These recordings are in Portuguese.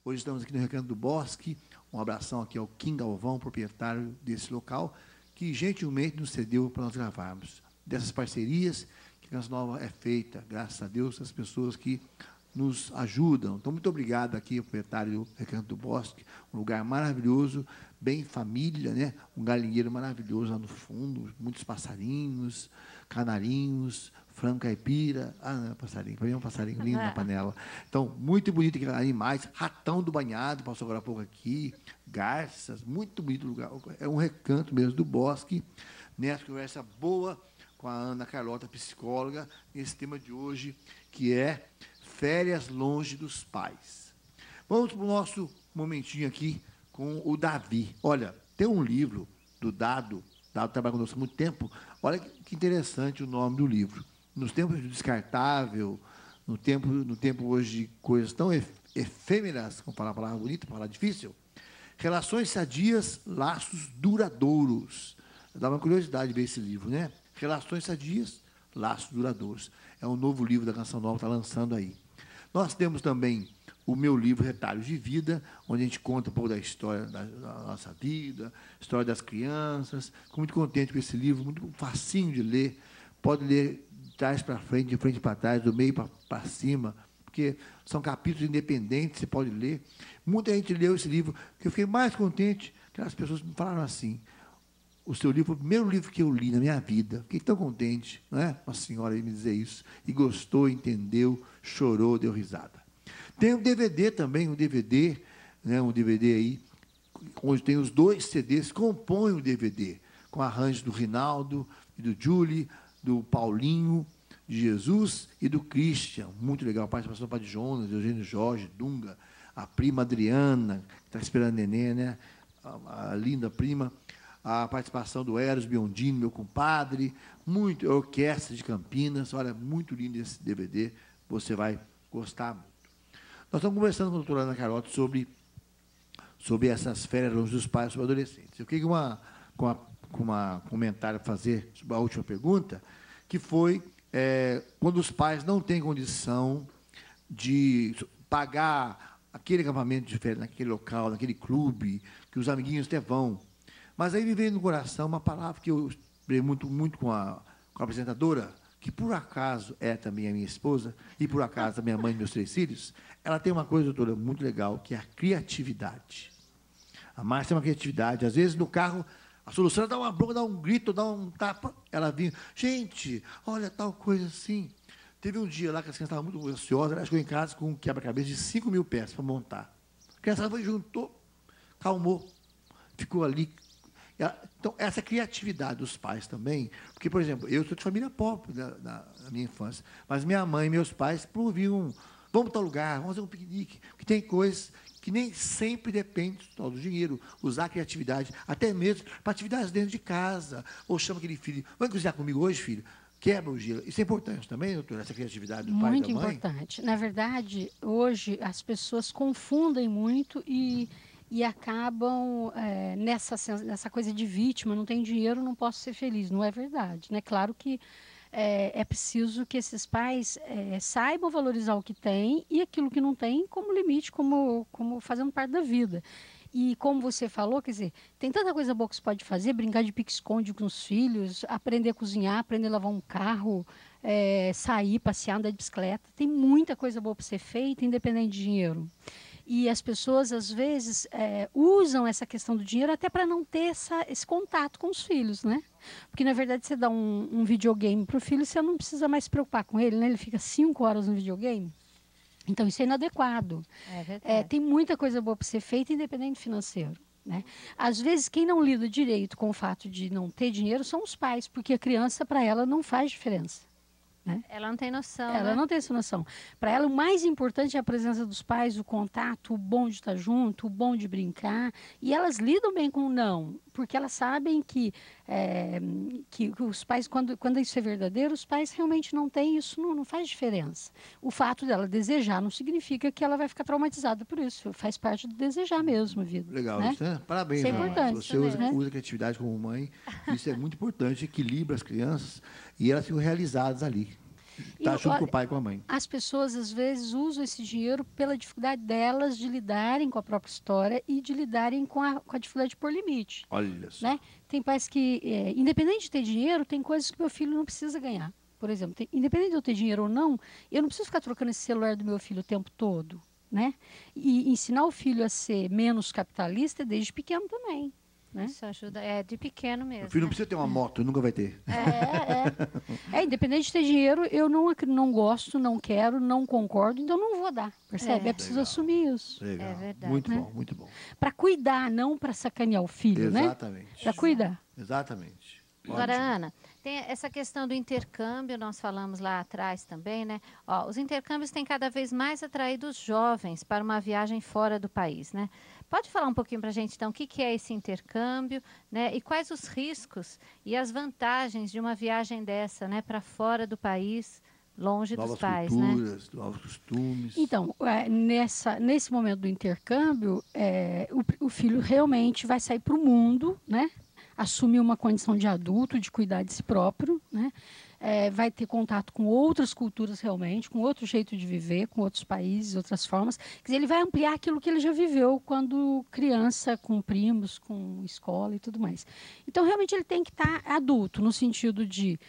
Hoje estamos aqui no Recanto do Bosque. Um abração aqui ao Kim Galvão, proprietário desse local, que gentilmente nos cedeu para nós gravarmos. Dessas parcerias que a Canção Nova é feita, graças a Deus, as pessoas que nos ajudam. Então, muito obrigado aqui ao proprietário do Recanto do Bosque, um lugar maravilhoso, bem família, né? Um galinheiro maravilhoso lá no fundo, muitos passarinhos, canarinhos, frango caipira. Ah, não, passarinho, para mim é um passarinho lindo na panela. Então, muito bonito, animais, ratão do banhado, passou agora há pouco aqui, garças, muito bonito lugar. É um recanto mesmo do Bosque, nessa conversa boa com a Ana Carlota, psicóloga, nesse tema de hoje, que é férias longe dos pais. Vamos para o nosso momentinho aqui com o Davi. Olha, tem um livro do Dado trabalha conosco há muito tempo. Olha que interessante o nome do livro. Nos tempos do descartável, no tempo hoje de coisas tão efêmeras, vamos falar a palavra bonita, a palavra difícil, relações sadias, laços duradouros. Dá uma curiosidade ver esse livro, né? Relações sadias, laços duradouros. É um novo livro da Canção Nova, está lançando aí. Nós temos também o meu livro Retalhos de Vida, onde a gente conta um pouco da história da nossa vida, história das crianças. Fico muito contente com esse livro, muito facinho de ler. Pode ler de trás para frente, de frente para trás, do meio para cima, porque são capítulos independentes, você pode ler. Muita gente leu esse livro, que eu fiquei mais contente que as pessoas me falaram assim: o seu livro foi o primeiro livro que eu li na minha vida. Fiquei tão contente, não é? Uma senhora aí me dizer isso. E gostou, entendeu, chorou, deu risada. Tem um DVD também, um DVD, né, um DVD aí, onde tem os 2 CDs, compõem o DVD, com arranjos do Rinaldo e do Julie, do Paulinho, de Jesus e do Christian. Muito legal. A participação do Padre Jonas, Eugênio Jorge, Dunga, a prima Adriana, que está esperando neném, né? A linda prima. A participação do Eros Biondini, meu compadre, muito, a Orquestra de Campinas. Olha, muito lindo esse DVD, você vai gostar muito. Nós estamos conversando com a doutora Ana Carlota sobre essas férias longe dos pais, sobre adolescentes. Eu queria com uma comentário fazer sobre a última pergunta, que foi quando os pais não têm condição de pagar aquele acampamento de férias, naquele local, naquele clube, que os amiguinhos até vão. Mas aí me veio no coração uma palavra que eu expliquei muito com a apresentadora, que por acaso é também a minha esposa, e por acaso a minha mãe e meus 3 filhos. Ela tem uma coisa, doutora, muito legal, que é a criatividade. A Márcia tem uma criatividade. Às vezes, no carro, a solução é dar uma bronca, dar um grito, dar um tapa. Ela vinha, gente, olha tal coisa assim. Teve um dia lá que as crianças estavam muito ansiosas, ela chegou em casa com um quebra-cabeça de 5.000 peças para montar. A criança foi, juntou, calmou, ficou ali. Então, essa criatividade dos pais também, porque, por exemplo, eu sou de família pobre na minha infância, mas minha mãe e meus pais promoviam, vamos para tal lugar, vamos fazer um piquenique, porque tem coisas que nem sempre dependem só do dinheiro, usar a criatividade, até mesmo para atividades dentro de casa, ou chama aquele filho, vai cozinhar comigo hoje, filho? Quebra o gelo. Isso é importante também, doutora, essa criatividade do pai e da mãe? Muito importante. Na verdade, hoje, as pessoas confundem muito e acabam nessa coisa de vítima, não tem dinheiro, não posso ser feliz. Não é verdade, né? Claro que é preciso que esses pais saibam valorizar o que tem e aquilo que não tem como limite, como fazendo parte da vida. E como você falou, quer dizer, tem tanta coisa boa que você pode fazer, brincar de pique-esconde com os filhos, aprender a cozinhar, aprender a lavar um carro, sair, passear, andar de bicicleta. Tem muita coisa boa para ser feita, independente de dinheiro. E as pessoas, às vezes, usam essa questão do dinheiro até para não ter esse contato com os filhos, né? Porque, na verdade, você dá um videogame para o filho, você não precisa mais se preocupar com ele, né? Ele fica 5 horas no videogame. Então, isso é inadequado. É verdade. Tem muita coisa boa para ser feita, independente financeiro, né? Às vezes, quem não lida direito com o fato de não ter dinheiro são os pais, porque a criança, para ela, não faz diferença. Né? Ela não tem noção, Ela né? não tem essa noção. Para ela, o mais importante é a presença dos pais, o contato, o bom de estar junto, o bom de brincar. E elas lidam bem com o não, porque elas sabem que os pais, quando isso é verdadeiro, os pais realmente não têm, isso não faz diferença. O fato dela desejar não significa que ela vai ficar traumatizada por isso. Faz parte do desejar mesmo a vida. Legal, né? isso, né? Parabéns, Isso é Ana. importante, Você né? usa a criatividade como mãe, isso é muito importante, equilibra as crianças e elas ficam realizadas ali. Está junto com o pai e com a mãe. As pessoas, às vezes, usam esse dinheiro pela dificuldade delas de lidarem com a própria história e de lidarem com a dificuldade de pôr limite. Olha só. Né? Tem pais que, independente de ter dinheiro, tem coisas que meu filho não precisa ganhar. Por exemplo, independente de eu ter dinheiro ou não, eu não preciso ficar trocando esse celular do meu filho o tempo todo. Né? E ensinar o filho a ser menos capitalista desde pequeno também. Né? Isso ajuda, de pequeno mesmo. Meu filho não precisa ter uma moto, nunca vai ter. Independente de ter dinheiro, eu não gosto, não quero, não concordo, então não vou dar, percebe? É preciso assumir isso. Legal. É verdade. Muito bom, muito bom. Para cuidar, não para sacanear o filho, Exatamente. né? Para cuidar. Exatamente. Agora, Ótimo. Ana, tem essa questão do intercâmbio, nós falamos lá atrás também, né? Ó, os intercâmbios têm cada vez mais atraído os jovens para uma viagem fora do país, né? Pode falar um pouquinho para a gente, então, o que é esse intercâmbio, né? E quais os riscos e as vantagens de uma viagem dessa, né? Para fora do país, longe dos pais, né? Novas culturas, novos costumes. Então, nesse momento do intercâmbio, o filho realmente vai sair para o mundo, né? Assumir uma condição de adulto, de cuidar de si próprio, né? Vai ter contato com outras culturas realmente, com outro jeito de viver, com outros países, outras formas. Quer dizer, ele vai ampliar aquilo que ele já viveu quando criança, com primos, com escola e tudo mais. Então, realmente, ele tem que estar adulto, no sentido de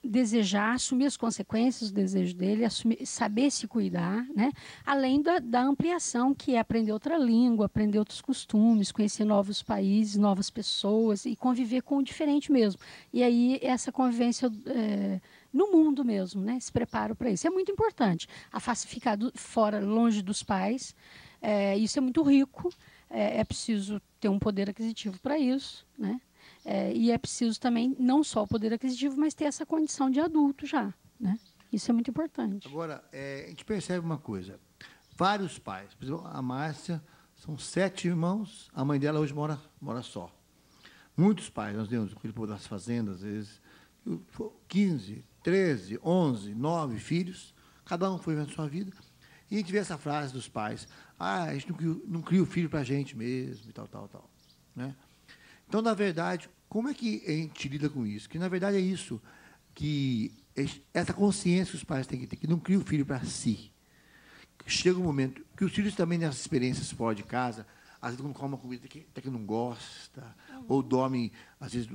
desejar, assumir as consequências do desejo dele, saber se cuidar, né? Além da ampliação, que é aprender outra língua, aprender outros costumes, conhecer novos países, novas pessoas e conviver com o diferente mesmo. E aí essa convivência no mundo mesmo, né? Esse preparo para isso. É muito importante. A ficar fora, longe dos pais, isso é muito rico, é preciso ter um poder aquisitivo para isso, né? E é preciso também, não só o poder aquisitivo, mas ter essa condição de adulto já. Né? Isso é muito importante. Agora, a gente percebe uma coisa. Vários pais, por exemplo, a Márcia, são 7 irmãos, a mãe dela hoje mora só. Muitos pais, nós vemos aquele povo das fazendas, às vezes, 15, 13, 11, 9 filhos, cada um foi vivendo a sua vida, e a gente vê essa frase dos pais, a gente não cria o filho para a gente mesmo, e tal. Né? Então, na verdade, como é que a gente lida com isso? Que, na verdade, é isso, que essa consciência que os pais têm que ter, que não cria o filho para si. Chega um momento que os filhos também, nessas experiências fora de casa, às vezes não comem uma comida até que não gosta, ou dormem, às vezes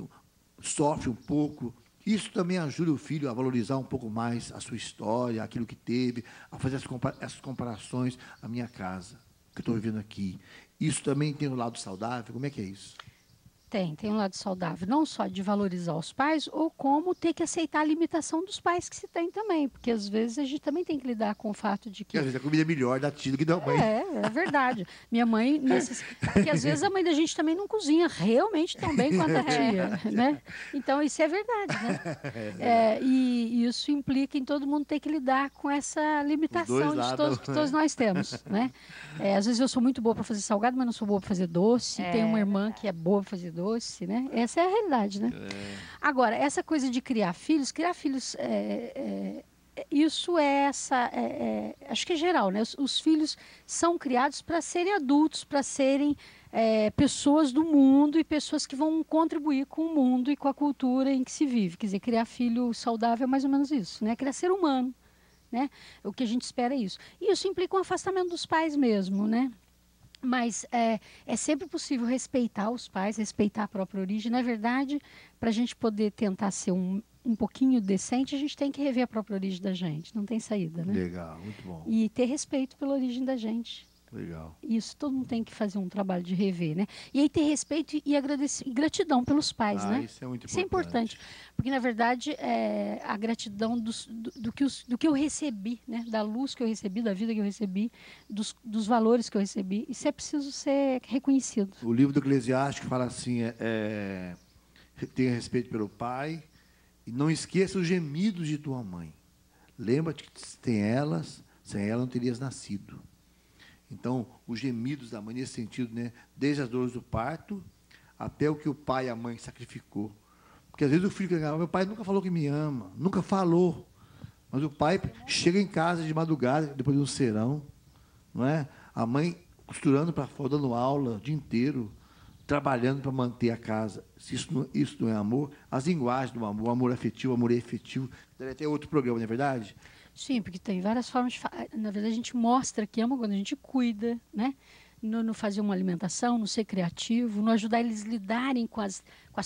sofre um pouco. Isso também ajuda o filho a valorizar um pouco mais a sua história, aquilo que teve, a fazer essas comparações, a minha casa, que eu estou vivendo aqui. Isso também tem um lado saudável? Como é que é isso? Tem um lado saudável, não só de valorizar os pais, ou como ter que aceitar a limitação dos pais que se tem também, porque às vezes a gente também tem que lidar com o fato de que... Porque às vezes a comida é melhor da tia do que da mãe. É verdade. Minha mãe, porque às vezes a mãe da gente também não cozinha realmente tão bem quanto a tia, né? Então isso é verdade, né? E isso implica em todo mundo ter que lidar com essa limitação que todos nós temos, né? Às vezes eu sou muito boa para fazer salgado, mas não sou boa para fazer doce. Tenho uma irmã que é boa para fazer doce, né? Essa é a realidade, né? Agora, essa coisa de criar filhos isso acho que é geral, né? Os filhos são criados para serem adultos, para serem pessoas do mundo e pessoas que vão contribuir com o mundo e com a cultura em que se vive. Quer dizer, criar filho saudável é mais ou menos isso, né? Criar ser humano, né? O que a gente espera é isso. E isso implica um afastamento dos pais mesmo, né? Mas é sempre possível respeitar os pais, respeitar a própria origem. Na verdade, para a gente poder tentar ser um pouquinho decente, a gente tem que rever a própria origem da gente. Não tem saída, né? Legal, muito bom. E ter respeito pela origem da gente. Legal. Isso, todo mundo tem que fazer um trabalho de rever, né? E aí ter respeito e gratidão pelos pais, né? Isso é muito importante. Isso é importante. Porque, na verdade, a gratidão do que eu recebi, né? Da luz que eu recebi, da vida que eu recebi, dos valores que eu recebi. Isso é preciso ser reconhecido. O livro do Eclesiástico fala assim, tenha respeito pelo pai e não esqueça os gemidos de tua mãe. Lembra-te que sem ela não terias nascido. Então, os gemidos da mãe, nesse sentido, né? Desde as dores do parto até o que o pai e a mãe sacrificou. Porque, às vezes, o filho fica, meu pai nunca falou que me ama, nunca falou. Mas o pai chega em casa de madrugada, depois de um serão, não é? A mãe costurando para fora, dando aula o dia inteiro, trabalhando para manter a casa. Se isso não é amor, as linguagens do amor, o amor afetivo, o amor efetivo, deve ter outro programa, não é verdade? Sim, porque tem várias formas de... Na verdade, a gente mostra que ama quando a gente cuida, né? No fazer uma alimentação, no ser criativo, no ajudar eles a lidarem com as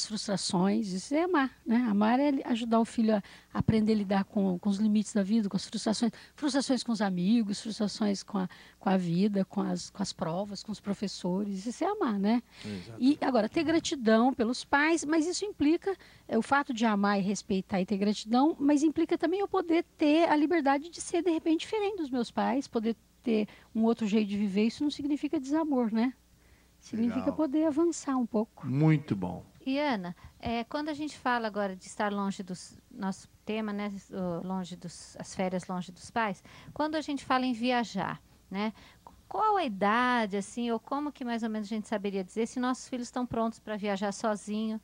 frustrações. Isso é amar, né? Amar é ajudar o filho a aprender a lidar com os limites da vida, com as frustrações com os amigos, frustrações com a vida, com as provas, com os professores. Isso é amar, né? Exato. E agora, ter gratidão pelos pais, mas isso implica o fato de amar e respeitar e ter gratidão, mas implica também eu poder ter a liberdade de ser, de repente, diferente dos meus pais, poder ter um outro jeito de viver. Isso não significa desamor, né? Significa Legal. poder avançar um pouco. Muito bom. E Ana, quando a gente fala agora de estar longe dos nosso tema, né, as férias longe dos pais, quando a gente fala em viajar, né, qual a idade, assim, ou como que mais ou menos a gente saberia dizer se nossos filhos estão prontos para viajar sozinho,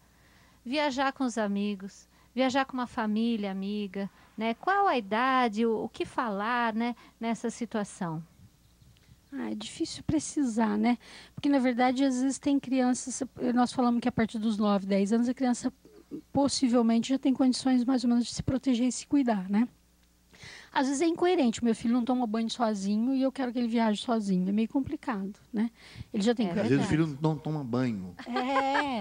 viajar com os amigos, viajar com uma família amiga, né? Qual a idade, o que falar, né, nessa situação? É difícil precisar, né? Porque, na verdade, às vezes tem crianças... Nós falamos que a partir dos 9, 10 anos, a criança possivelmente já tem condições mais ou menos de se proteger e se cuidar, né? Às vezes é incoerente. Meu filho não toma banho sozinho e eu quero que ele viaje sozinho. É meio complicado, né? Ele já tem Às vezes o filho não toma banho.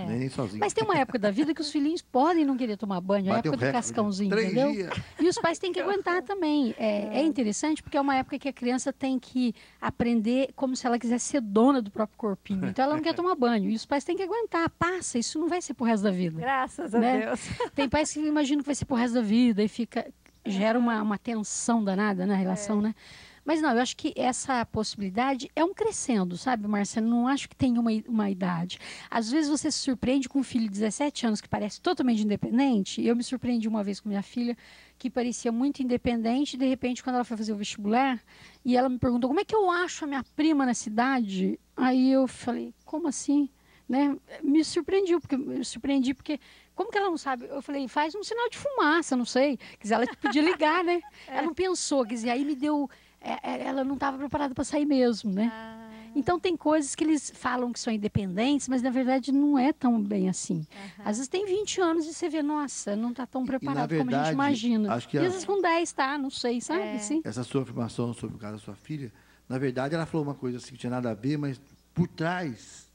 Nem sozinho. Mas tem uma época da vida que os filhinhos podem não querer tomar banho. É a época do cascãozinho, 3 entendeu? dias. E os pais têm que aguentar também. É interessante porque é uma época que a criança tem que aprender como se ela quisesse ser dona do próprio corpinho. Então ela não quer tomar banho. E os pais têm que aguentar. Passa, isso não vai ser pro resto da vida. Graças a né? Deus. Tem pais que imaginam que vai ser pro resto da vida e gera uma tensão danada na relação, né? Mas não, eu acho que essa possibilidade é um crescendo, sabe, Marcelo? Não acho que tem uma idade. Às vezes você se surpreende com um filho de 17 anos que parece totalmente independente. Eu me surpreendi uma vez com minha filha, que parecia muito independente, e de repente, quando ela foi fazer o vestibular, e ela me perguntou como é que eu acho a minha prima na cidade. Aí eu falei, como assim? Né? Me surpreendi porque como que ela não sabe? Eu falei, faz um sinal de fumaça, não sei. Quer dizer, ela podia ligar, né? Ela não pensou, quer dizer, aí me deu... ela não estava preparada para sair mesmo, né? Então, tem coisas que eles falam que são independentes, mas, na verdade, não é tão bem assim. Às vezes tem 20 anos e você vê, nossa, não está tão preparado como a gente imagina. Acho que e às vezes com 10 tá, não sei, sabe? Assim? Essa sua afirmação sobre o caso da sua filha, na verdade, ela falou uma coisa assim que tinha nada a ver, mas por trás...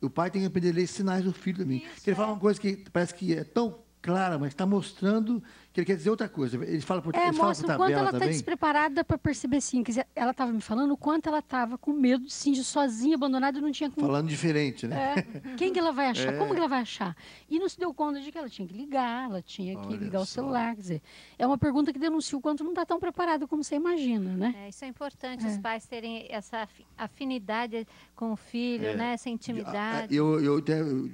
O pai tem que aprender a ler sinais do filho também. Ele fala uma coisa que parece que é tão clara, mas está mostrando que ele quer dizer outra coisa. Ele fala por mostra o quanto ela está também. despreparada para perceber, sim. Quer dizer, ela estava me falando o quanto ela estava com medo de se sentir sozinha, abandonada, e não tinha como... Falando diferente, né? Quem que ela vai achar? Como que ela vai achar? E não se deu conta de que ela tinha que ligar, ela tinha que ligar o celular. Quer dizer, é uma pergunta que denuncia o quanto não está tão preparado como você imagina, né? Isso é importante, os pais terem essa afinidade com o filho, né? Essa intimidade. Eu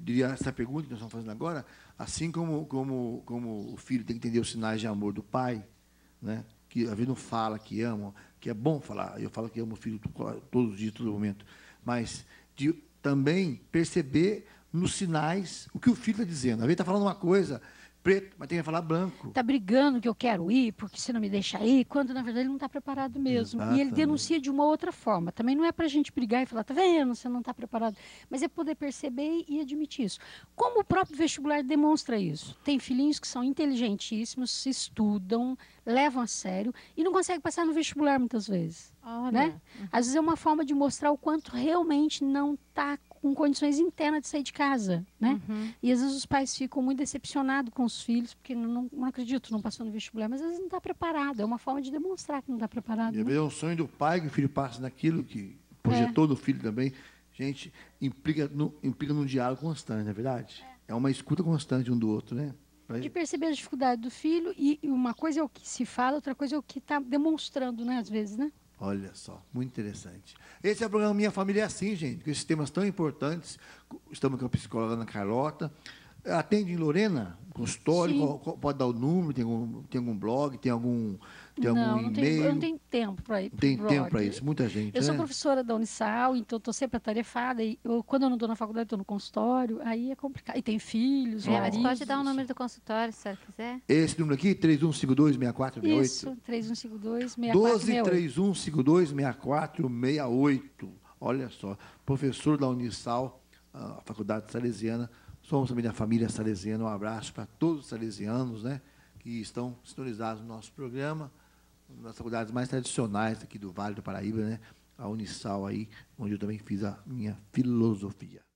diria essa pergunta que nós estamos fazendo agora, assim como o filho tem que entender os sinais de amor do pai, né? Que às vezes não fala que ama, que é bom falar, eu falo que amo o filho todos os dias, todo momento, mas de também perceber nos sinais o que o filho está dizendo. Às vezes está falando uma coisa preto, mas tem que falar branco. Está brigando que eu quero ir, porque você não me deixa ir, quando na verdade ele não está preparado mesmo. Exatamente. E ele denuncia de uma outra forma. Também não é para a gente brigar e falar, tá vendo, você não está preparado. Mas é poder perceber e admitir isso. Como o próprio vestibular demonstra isso? Tem filhinhos que são inteligentíssimos, se estudam, levam a sério e não conseguem passar no vestibular muitas vezes. Né? Às vezes é uma forma de mostrar o quanto realmente não está com condições internas de sair de casa, né? E às vezes os pais ficam muito decepcionados com os filhos, porque não acredito, não passou no vestibular, mas às vezes não está preparado. É uma forma de demonstrar que não está preparado. E às vezes é um sonho do pai que o filho passe naquilo que projetou no filho também. Gente, implica num diálogo constante, não é verdade? É uma escuta constante um do outro, né? De perceber a dificuldade do filho, e uma coisa é o que se fala, outra coisa é o que está demonstrando, né? Às vezes, né? Olha só, muito interessante. Esse é o programa Minha Família é Assim, gente, com esses temas tão importantes. Estamos com a psicóloga Ana Carlota. Atende em Lorena, consultório, pode dar o número, tem algum blog, tem algum e-mail? Eu não tenho tempo para ir. Não tem tempo para isso, muita gente. Eu sou professora da Unisal, então estou sempre atarefada. E quando eu não estou na faculdade, estou no consultório, aí é complicado. E tem filhos, maridos. Pode dar o número do consultório, se a senhora quiser. Esse número aqui, 3152-6468. Isso, 3152-6468. 12-3152-6468. Olha só, professor da Unisal, a Faculdade Salesiana. Somos também da família salesiana. Um abraço para todos os salesianos, né, que estão sintonizados no nosso programa, nas faculdades mais tradicionais aqui do Vale do Paraíba, né, a Unisal aí, onde eu também fiz a minha filosofia.